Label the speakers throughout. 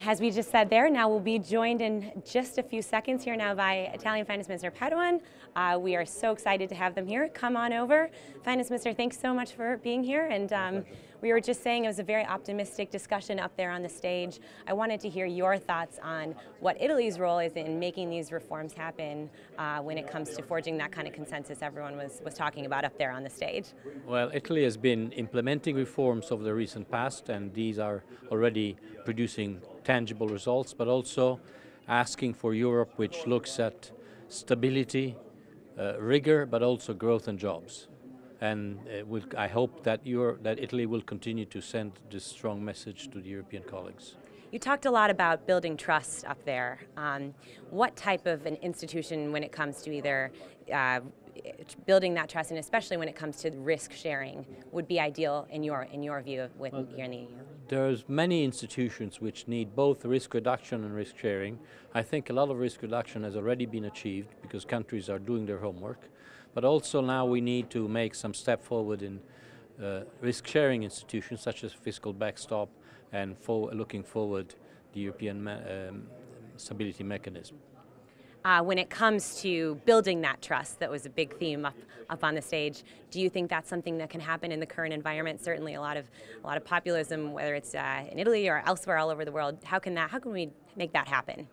Speaker 1: As we just said there, now we'll be joined in just a few seconds here now by Italian Finance Minister Padoan. We are so excited to have them here. Come on over. Finance Minister, thanks so much for being here. And we were just saying it was a very optimistic discussion up there on the stage. I wanted to hear your thoughts on what Italy's role is in making these reforms happen when it comes to forging that kind of consensus everyone was talking about up there on the stage.
Speaker 2: Well, Italy has been implementing reforms of the recent past, and these are already producing tangible results, but also asking for Europe which looks at stability, rigor, but also growth and jobs. And I hope that Italy will continue to send this strong message to the European colleagues.
Speaker 1: You talked a lot about building trust up there. What type of an institution, when it comes to either building that trust, and especially when it comes to risk sharing, would be ideal in your view here in the EU?
Speaker 2: There's many institutions which need both risk reduction and risk sharing. I think a lot of risk reduction has already been achieved because countries are doing their homework, but also now we need to make some step forward in risk sharing institutions such as fiscal backstop and looking forward the European stability mechanism.
Speaker 1: When it comes to building that trust, that was a big theme up on the stage. Do you think that's something that can happen in the current environment? Certainly, a lot of populism, whether it's in Italy or elsewhere all over the world. How can we make that happen?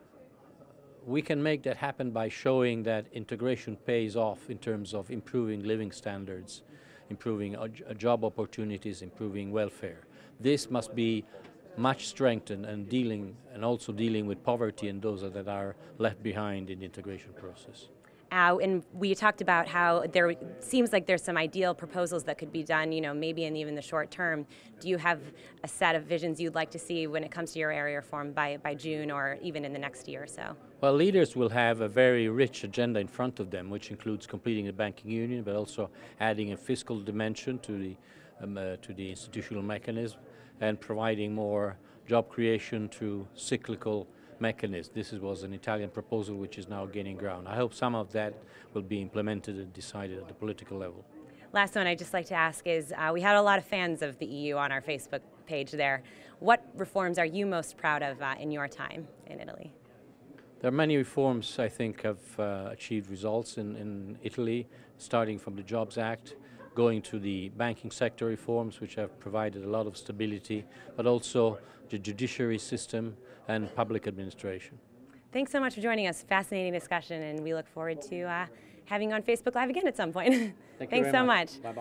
Speaker 2: We can make that happen by showing that integration pays off in terms of improving living standards, improving job opportunities, improving welfare. This must be much strengthened and also dealing with poverty and those that are left behind in the integration process.
Speaker 1: And we talked about how there seems like there's some ideal proposals that could be done, maybe in even the short term. Do you have a set of visions you'd like to see when it comes to your area reform by June or even in the next year or so?
Speaker 2: Well, leaders will have a very rich agenda in front of them, which includes completing the banking union, but also adding a fiscal dimension to the institutional mechanism and providing more job creation through cyclical mechanisms. This was an Italian proposal which is now gaining ground. I hope some of that will be implemented and decided at the political level.
Speaker 1: Last one I'd just like to ask is, we had a lot of fans of the EU on our Facebook page there. What reforms are you most proud of in your time in Italy?
Speaker 2: There are many reforms I think have achieved results in Italy, starting from the Jobs Act, going to the banking sector reforms, which have provided a lot of stability, but also the judiciary system and public administration.
Speaker 1: Thanks so much for joining us. Fascinating discussion, and we look forward to having you on Facebook Live again at some point.
Speaker 2: Thank
Speaker 1: Thanks
Speaker 2: you very
Speaker 1: so
Speaker 2: much.
Speaker 1: much.
Speaker 2: Bye-bye.